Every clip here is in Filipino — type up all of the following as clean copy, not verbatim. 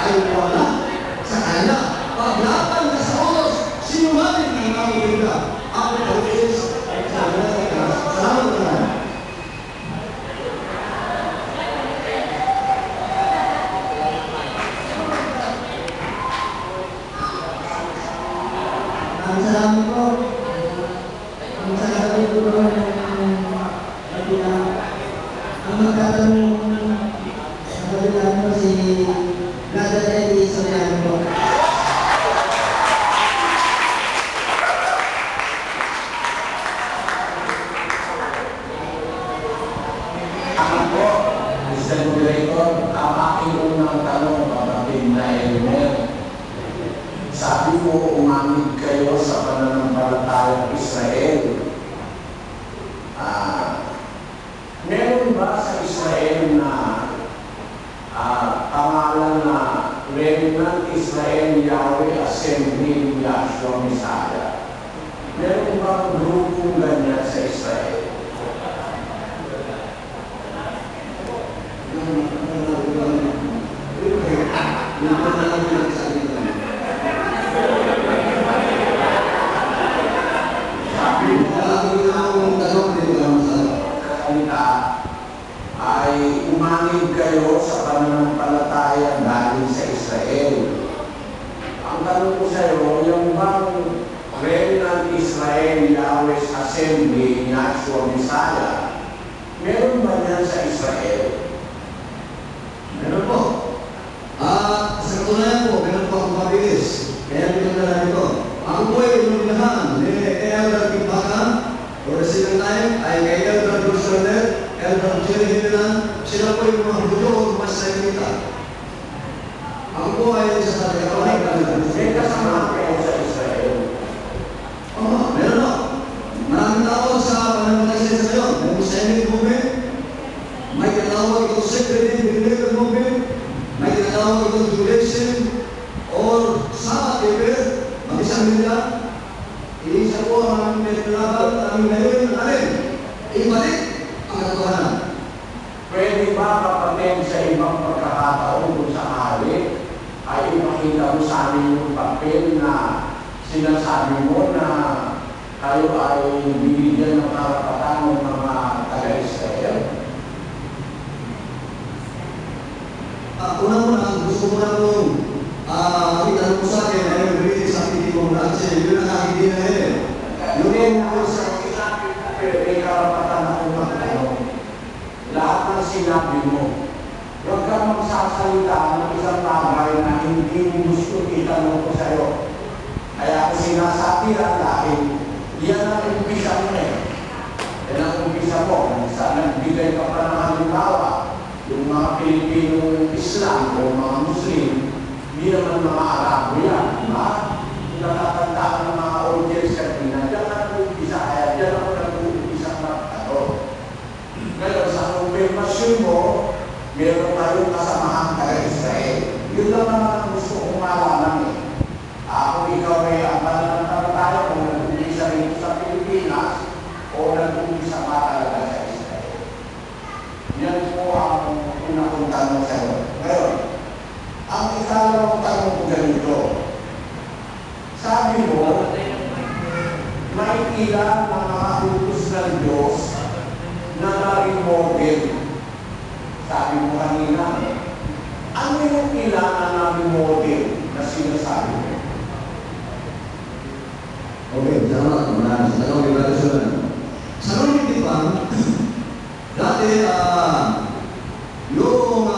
ay wala sa kanya. Paglaban ka sa utos, sinungaling ang namunin ka. Ako is sa kanya. Salamat naman. Ang salamat po. Ang salamat po ang magtatanong sa kabilang po si Brother Eddie Soriano po. Ako po, Mr. Moderator, ang aking unang tanong kapatid na Elmer. Sabi mo, umamig kayo sa pananampalatayang Israel. Meron ba sa Israel na pangalan na Remnant Israel Yahweh Assembly Yahshua Messiah? Meron ba grupong ganyan sa Israel? Ay umangin kayo sa pananampalataya galing sa Israel. Ang tanong ko sa iyo, yung bang Remnant Israel Yahweh Assembly Yahshua Messiah, meron ba yan sa Israel? Meron po. Sa katunayan po, meron po akong mabilis. Kaya dito na lang ito. Ako po ay iluminahan ni Elder Kimpakan. For the second time, ay kay Elder Bruce Ronel, Elder Jerry Himilan, sila po yung mga hudo o mas sa kita. Ako po ay isa sa katunayan. May kasama kayo sa Israel? Oo, meron po. Maraming tao sa pananampalataya sa ngayon. May Messianic movement, may tinatawag itong Secret Believer movement, may tinatawag itong Judaism, or Sabbath keeper, mag-isang nila. Iisa po ang aming pinalaban at aming ngayon na namin. Ibalik ang katotohanan. Pwede ba kapatid sa ibang pagkakataon kung sakali ay ipakita mo sa amin yung papel na sinasabi mo na kayo ay binigyan ng karapatan ng mga taga-Israel? Unang-una, gusto ko na kung itanong mo sa akin, ano yung British activity mo na kasi yun ang aking dinahil. Yun yung sa sinabi mo, may karapatan akong magtanong. Lahat ng sinabi mo, huwag kang magsasalita ng isang bagay na hindi mo gusto itanong ko sa iyo. Kaya ako sinasabi lang dahil yan ang umpisa mo eh. Yan ang umpisa mo. Sa nagbigay ka pa ng halimbawa, yung mga Pilipinong Islam o mga Muslim, hindi naman mga Arabo yan. Diba? Nakatandaan ng mga audience kanina, diyan ang umpisa. Kaya diyan ako nag-uumpisa magtanong. Ngayon, sa konfirmasyon mo, meron tayong kasamahan taga-Israel. Yun lang naman ang gusto kong malaman eh. Kung ikaw ay ang pananampalataya kung nag-umpisa rin sa Pilipinas o nag-umpisa ka talaga sa Israel. Yan po ang una kong tanong sa iyo. Ngayon, ang ikalawang tanong ko ganito. Sabi mo, may ilang mga utos ng Diyos na na-remodel. Sabi mo kanina, ano yung ilang na na-remodel na sinasabi mo? Okay, salamat. Maraming sa tanong yung nagasunan. Sa nung hindi pa, dati, yung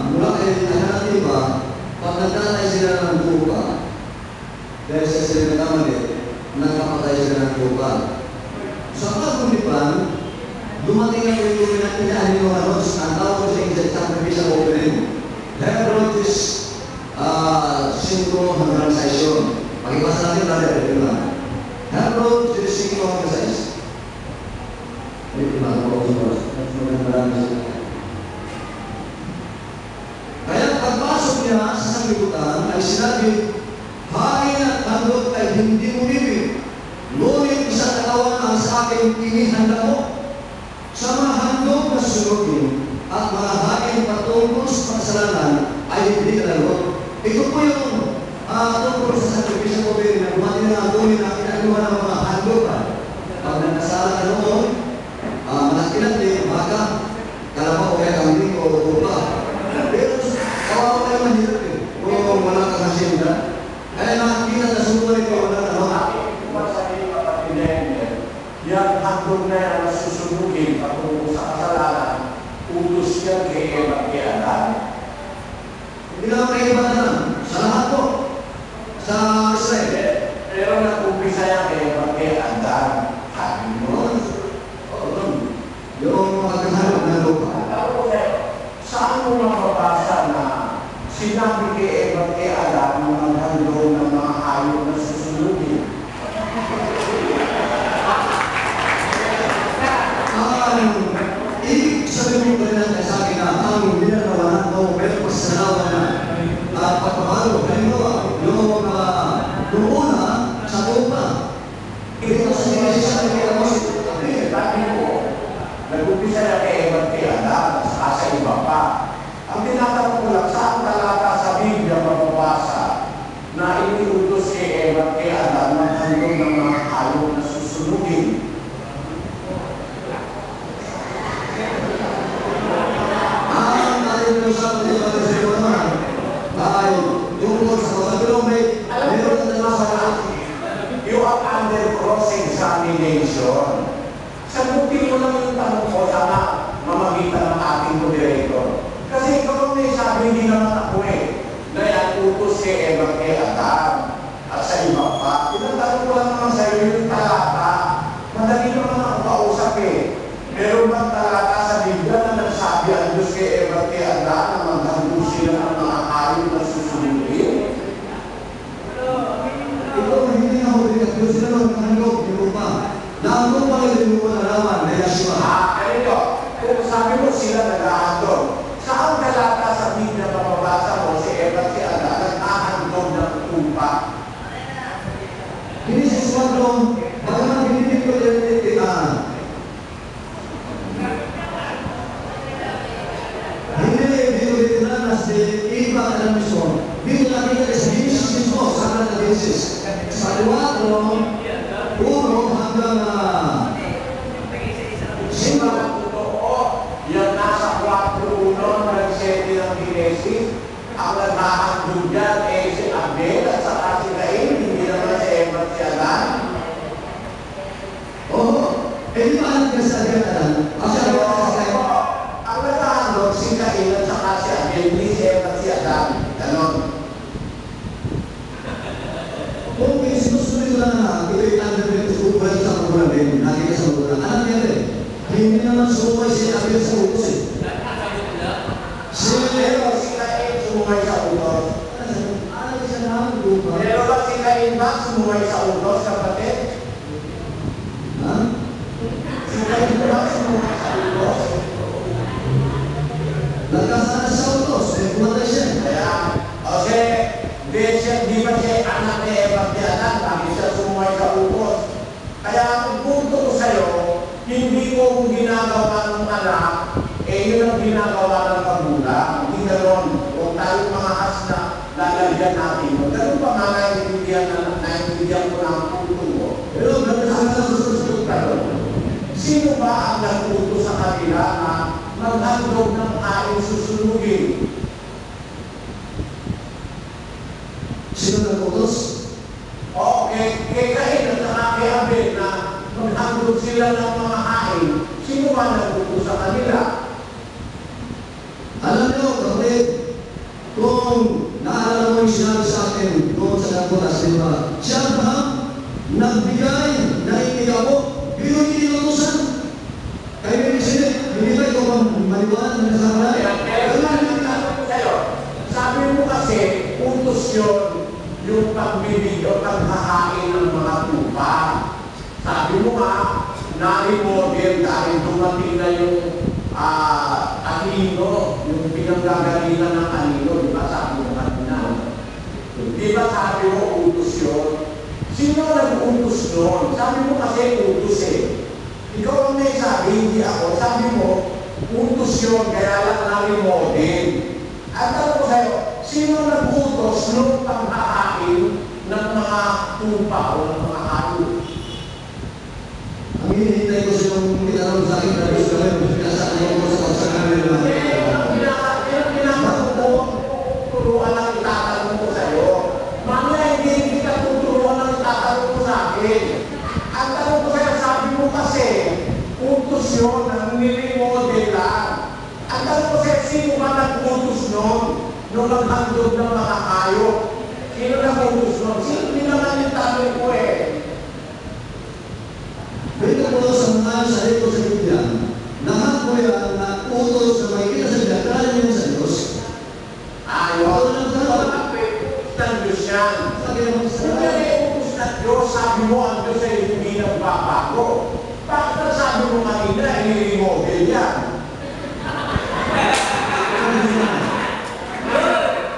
mula kay Alternativa, pag nagtatay sila ng lupa, dahil sa sila nagkamali, nagkapatay sila ng lupa. Sa pag-ulipan, dumating ang yung pinagpinyahan ni Johanos, ang tawag sa English Sacrificial Offering. Herod is symbol of organization. Pag-ibasa natin tayo, ito lang. Herod is symbol of organization. Ito lang, kaya pagpasok niya sa sanglibutan ay sinabi, hain at handog ay hindi mo ibig. Ngunit isang katawan ang sa aking inihanda mo. Sa mga handog na sunugin at mga hain patungkol sa kasalanan ay hindi ka nalot. Ito po yung tungkol sa sakripisyo ko din na dumating na gawin na kinagawa ng mga handog. Pag nagkasala ka noon, malaki-laki, baka, kalabaw, kaya kambing o upa. Pero kawawa kayo mahirap eh. Kung wala kang hasyenda. Kaya nakakita na sumuli ko wala na mga. Yang handog na yan na susunugin patungo sa kasalanan, utos yan kay Eva kay Adan. Hindi na kay Eva na lang. Sa lahat po. Sa Israel. Pero nag-umpisa yan kay Eva kay Adan. Sabi mo. Yung magkaharap na lupa. Saan mo mababasa na sinabi kay Eva kay Adan na maghandog ng mga hayop na susunugin? Ibig sabihin mo rin natin sa akin na ang ninanawanan mo pero pasalawan na pagpapalo. Halimbawa, yung una sa lupa, hindi mo sinisisa na kaya mo Sabi ko, nag-umpisa na kay Eva kay Adan, saka sa iba pa. Ang tinatanong ko lang, saan talata sa Biblia mababasa na iniutos kay Eva kay Adan maghandog ng mga hayop na susunugin? Sa ay tungkol sa pagkakilong meron na naman sa you are under cross-examination. Sagutin mo lang yung tanong ko, sana mamagitan ng ating moderator. Kasi ikaw ang may sabi, hindi naman ako na yan utos kay Eva kay Adan at sa iba pa. Tinatanong ko lang naman sa iyo yung talata. Madali naman ako kausap Meron bang talata sa Biblia na nagsabi ang Diyos kay Eva kay Adan na maghandog sila ng mga hayop na susunugin? ito hindi na huli at Diyos sila maghandog yung lupa. Naandun pa rin yung panalaman na Yahshua. Ganito, kung sabi mo sila nag-ahandog, saan talata sa Biblia mababasa mo si Eva kay Adan nag-ahandog ng lupa? Hindi sa suwadong, bagaman binibig ko yan iba ka ng misyon. Dito nakita sa Genesis mismo, sa kanang Genesis. Sa 4, 1 hanggang 5. Totoo, yung nasa 4.1 ng sete ng Genesis, ang naghahandog dyan si Abel at saka si Cain, hindi naman si Eva si Adan. Oo. Di ba alam ka sa Adan? Ang naghahandog si Cain at saka si Abel, hindi si Eva si Adan. Ganon. Kung sinusunod lang na ito'y under sa ubay sa program din, nakita sa program, alam niya rin, hindi naman sumay si Abel sa utos Pero si Cain sumumay sa utos. Alam siya na, lupa. Pero ba si Cain ba sumumay sa utos, kapatid? Ha? Si Cain ba sumumay sa utos? Nagkasana sa utos, pumatay siya. Kaya, di ba siya anak ni Eva ni Adan, bakit siya sumumay sa utos? Kaya ang punto ko sa'yo, hindi mo ginagawa ng anak, yun ang ginagawa ng magulang. Hindi gano'n. Kung tayo mga hasna, lalagyan natin mo. Ganun pa nga naintindihan ko na ang punto mo. Pero gano'n sa susunod ka doon. Sino ba ang nag-utos sa kanila na maghandog ng aking susunugin? Sino nag-utos? Kay Cain at saka kay Abel na maghandog sila ng mga hain. Sino ba nag-utos sa kanila? Alam niyo, kapatid, kung naalala mo yung sinabi sa akin doon sa Nagbulas, di ba? Siya ba nagbigay na inigaw yun yung inilutusan? Kayo yung sinit, hindi ba ikaw bang maliwanag na sa kanila? Sabi mo kasi, utos yun yung pagbibig o paghahain ng mga tupa. Sabi mo nga, na-remodel dahil dumating na yung anino, yung pinanggagalingan ng anino, di ba? Sabi mo kanina. Di ba sabi mo utos yun? Sino nag-utos nun? Sabi mo kasi utos Ikaw ang may sabi, hindi ako. Sabi mo, utos yun, kaya lang na-remodel. At alam ko sa'yo, sino nag-utos no paghahain ng mga tupa o ng mga hayop. Ang hinihintay ko sa yung tinanong sa akin na gusto kami, pinasakay ko sa pagsasabi ng turuan ang itatanong ko sa'yo. Mamaya hindi kita tuturuan ang itatanong ko sa akin. Ang tanong ko sa'yo, sabi mo kasi, utos yun, ang nili-model lang. Ang tanong ko sa'yo, sino ba nag-utos nun? Nung naghandog ng mga hayop. Sino nag-utos nun? Sino din naman yung tanong ko eh? Pwede ko sa mga sarili ko sa Biblia, lahat ko yan na utos na makikita sa Biblia, kaya yun sa Diyos. Ayaw. Wala pa ng Diyos yan. Kung yan ay utos ng Diyos, sabi mo ang Diyos ay hindi nagbabago. Bakit ang sabi mo kanina, i-remodel yan?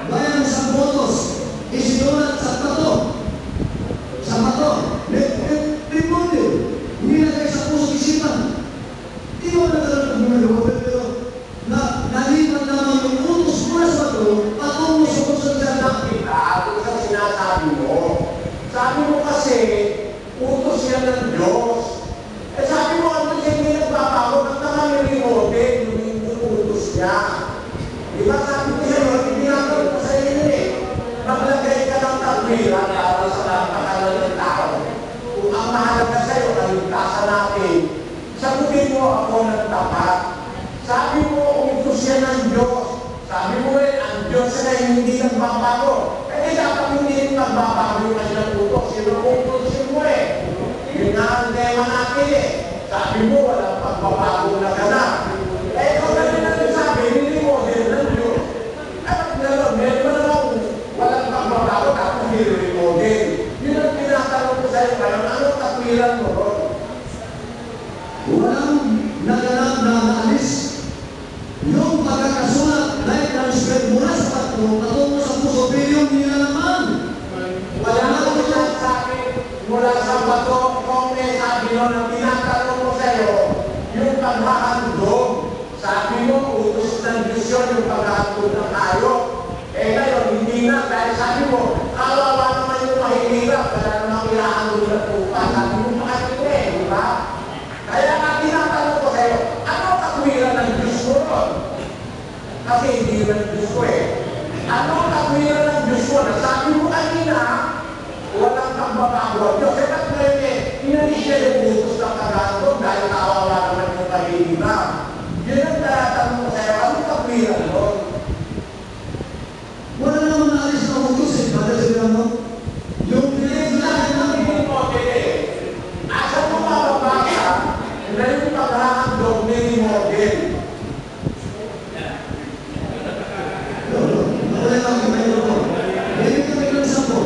Bayan sa utos, isinulat sa bato. Sa bato, remodel. Nilagay sa puso isipan. Di ba nagkaroon ng mga lumabit, pero nalipat naman yung utos mula sa bato patungo sa puso sa Nakita, kung sa sinasabi mo. Sabi mo kasi, utos yan ng Diyos. Eh sabi mo, ang Diyos hindi nagbabago, ba't naman i-remodel yung utos niya? Di ba sabi ko sa'yo, ibinagawin ko sa'yo yun eh. Maglagay ka ng tagbiran para sa napakalan ng tao. Kung ang mahalaga sa'yo, kaligtasan natin, sagutin mo ako ng tapat. Sabi mo, utos yan ng Diyos. Sabi mo rin, ang Diyos na hindi nagbabago. Eh dapat hindi rin nagbabago yung kanyang utos. Yun ang utosin mo eh. Yun nga ang tema natin eh. Sabi mo, walang pagbabago na ganap. Eh ikaw na rin natin sabi, hindi mo din ng Diyos. Meron naman walang pagbabago, tapos hindi mo din. Yun ang tinatanong ko sa'yo ngayon, anong katwiran mo ron? walang naganap na naalis. Yung pagkakasulat na i-transfer mula sa bato patungo sa puso, pero yung nilalaman. Wala na ko siya sabi mula sa bato, kung may sabi nun, ang tinatanong ko sa'yo, yung paghahandog, sabi mo, utos ng Diyos yun, yung paghahandog ng hayop. Eh ngayon, hindi na, dahil sabi mo, kawawa naman yung mahihirap, kaya naman kailangan ng tupa. Sabi mo, makakita eh, di ba? Kaya nga tinatanong ko sa'yo, ano katwiran ng Diyos mo ron? Kasi hindi ng Diyos ko eh. Ano katwiran ng Diyos mo? Sabi mo kanina, walang pagbabago ang Diyos. Eh, ba't ngayon eh, inalis siya yung utos ng paghahandog dahil kawawa naman yung mahihirap. Yun ang tinatanong ko sa'yo, ano katwiran ron? Wala naman naalis na utos eh. Bada sila mo. Yung pinaglalaan namin. Asa mo mababasa na yung paghahandog ni model? Wala lang yung may ito. Ngayon kami ng sampo.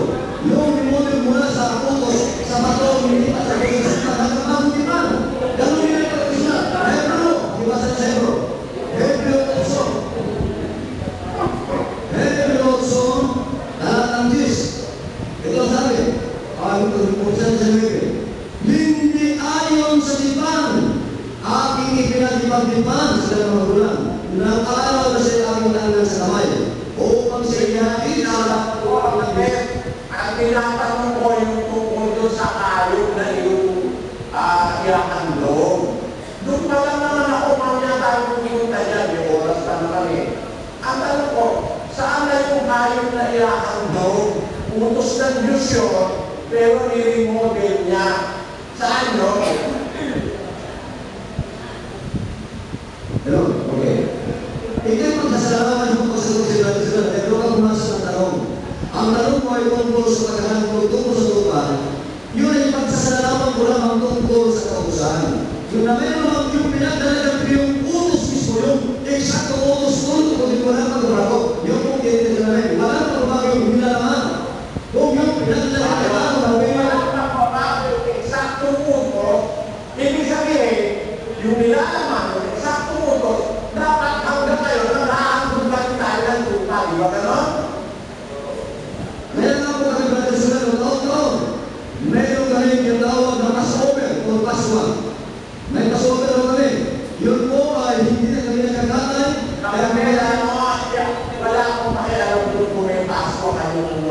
Yung remodel mula sa utos, sa bato, hindi pa sa puso sa nagkakamuntipan. Ganun yun ang pag-isla. Hebrew, iba sa Hebrew. Hebrew also. Hebrew also, lahat ng Diyos. Ito sabi, ang pagpusan sa Hebrew. Hindi ayon sa tipan, aking ipinatipag-tipan sa mga magulang. Nang araw na siya aking naanan sa kamay. Upang siya iyain sa ko ang nabit. Ang tinatanong ko yung tungkol doon sa hayop na yung iyahandog. Doon pa lang naman ako, mamaya tayo pumunta dyan, yung oras pa na kami. Ang tanong ko, saan na yung hayop na iyahandog? Utos ng Diyos yun, pero i-remodel niya. Saan yun? Hello? Okay. Ikaw magkasalaman yung pagsagot sila sila. Pero ka pumasok ng tanong. Ang tanong mo ay tungkol sa paghahandog tungkol sa lupa. Yun ay pagsasalaman ko lamang tungkol sa kausahan. Yung na meron yung pinagdalagan yung utos mismo yung eksakto utos tungkol kung hindi ko lang pagbabago. Yung kung hindi na namin. Walang pagbabago yung hinalaman. Kung yung pinagdalagan Walang pagbabago yung eksaktong utos, ibig sabihin, yung nilalaman, yung eksaktong utos, dapat hanggang ngayon, nakahandog lang tayo ng lupa. Di ba gano'n? Meron ako kami pagkasulat ng taon-taon. Meron kami yung tawag na Passover o Paswa. May Passover na kami. Yun po ay hindi na kami nagkakatay. Kaya wala akong pakialam doon kung may Pasko kayo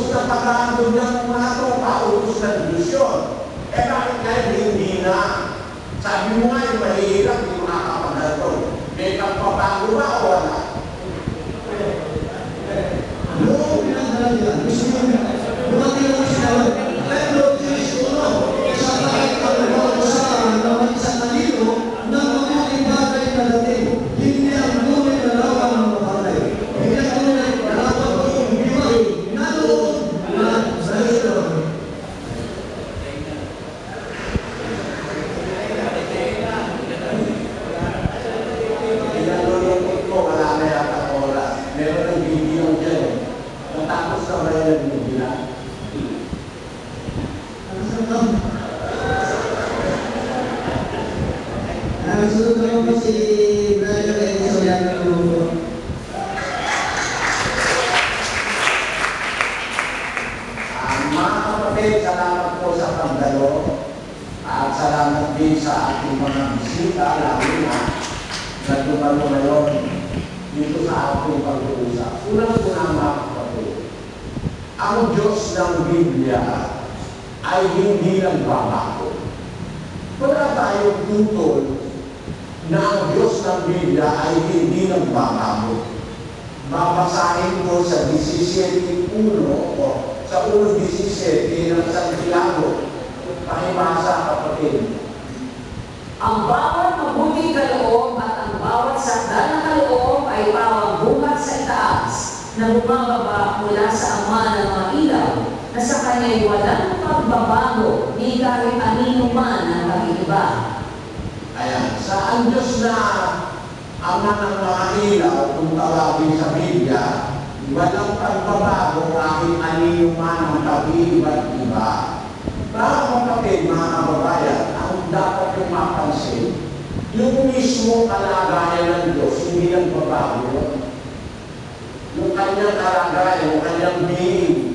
utos na pag-aandun ng mga tropa, utos ng Diyos yun. Eh bakit ngayon hindi na? Sabi mo nga yung mahihirap, hindi makakapag-aandun. May pagpapago ba o wala? Noong pinagdala niya, gusto niya, dumating ako siya, pero Kristo, sa pagkakagawa sa naman isang kanilo, na mabuting bagay na dating, hindi ang tunay na lawan ng mabalay. Hindi ang tunay na lawan ng buhay, naroon na sa ito. Pinalulungkot ko, wala na yata oras. Meron ng video dyan. Matapos na ba yan ng video? Sunod naman po si Brother Enzo Llano Lugo. Mga kapatid, salamat po sa pagdalo at salamat din sa ating mga bisita, lalo na nagtumalo ngayon dito sa ating pag-uusap. Unang-una mga kapatid, ang Diyos ng Biblia ay hindi nagbabago. Wala tayong tutol na ang Diyos ng Biblia ay hindi nagbabago. Babasahin ko sa 17.1 o sa 1.17 ng Santiago. Pakibasa, kapatid. Ang bawat mabuting kaloob at ang bawat sakdal na kaloob ay pawang buhat sa itaas na bumababa mula sa Ama ng mga ilaw na sa Kanya'y walang pagbabago ni kahit anino man ang pag-iiba. Ayan, sa ang Diyos na Ama ng mga ilaw, kung tawagin sa Biblia, walang pagbabago kahit anino man ang pag-iiba't iba. Mga kapatid, mga kababayan, ang dapat yung mapansin, yung mismo kalagayan ng Diyos, hindi nagbabago. Yung kanyang kalagayan, yung kanyang being.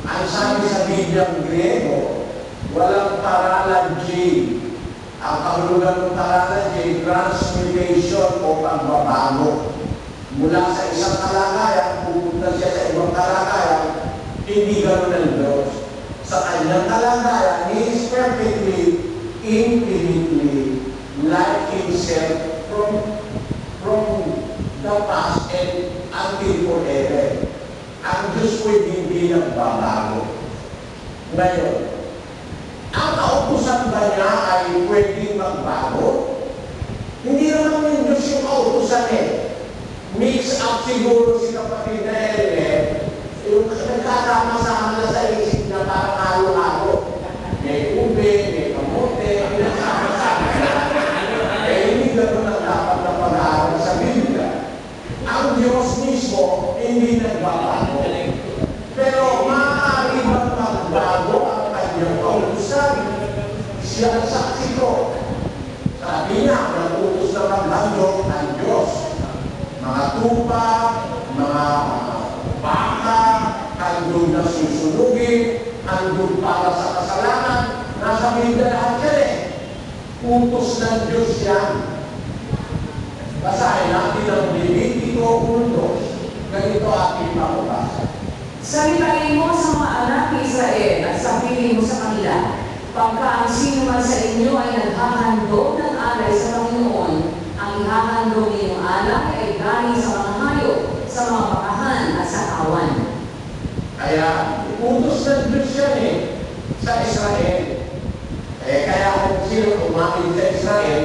Ang sabi sa Bibliang Griego, walang paralagy. Ang kahulugan ng paralagy, transmutation o pagbabago. Mula sa isang kalagayan, pupunta siya sa ibang kalagayan, hindi ganoon ang Diyos. Sa kanyang kalagayan, He is perfectly, infinitely like Himself from the past and until forever. Ang Diyos po hindi nagbabago. Ngayon, ang kautusan ba niya ay pwedeng magbago? Hindi naman yung Diyos yung kautusan eh. Mix up siguro si kapatid na yung nagkakama-sama na sa isip na parang halo-halo. May ube, may kamote, pinasama-sama na. Hindi gano'n ang dapat na pag-aaral sa Biblia. Ang Diyos mismo hindi nagbabago. Pero maaari bang magbago ang kanyang kautusan? Siya ang saksi ko. Sabi niya, nag-utos na maghandog ang Diyos. Mga tupa, mga baka, handog na susunugin, handog para sa kasalanan, nasa Biblia lahat yan eh. Utos ng Diyos yan. Basahin natin ang Levitico 1. Ganito ating mababasa. Salitain mo sa mga anak ni Israel at sabihin mo sa kanila, pagka ang sino man sa inyo ay naghahandog ng alay sa Panginoon, ang ihahandog ninyong alay ay galing sa mga hayop, sa mga bakahan at sa kawan. Kaya, utos ng Diyos yan eh, sa Israel. Kaya kung sino umamin sa Israel,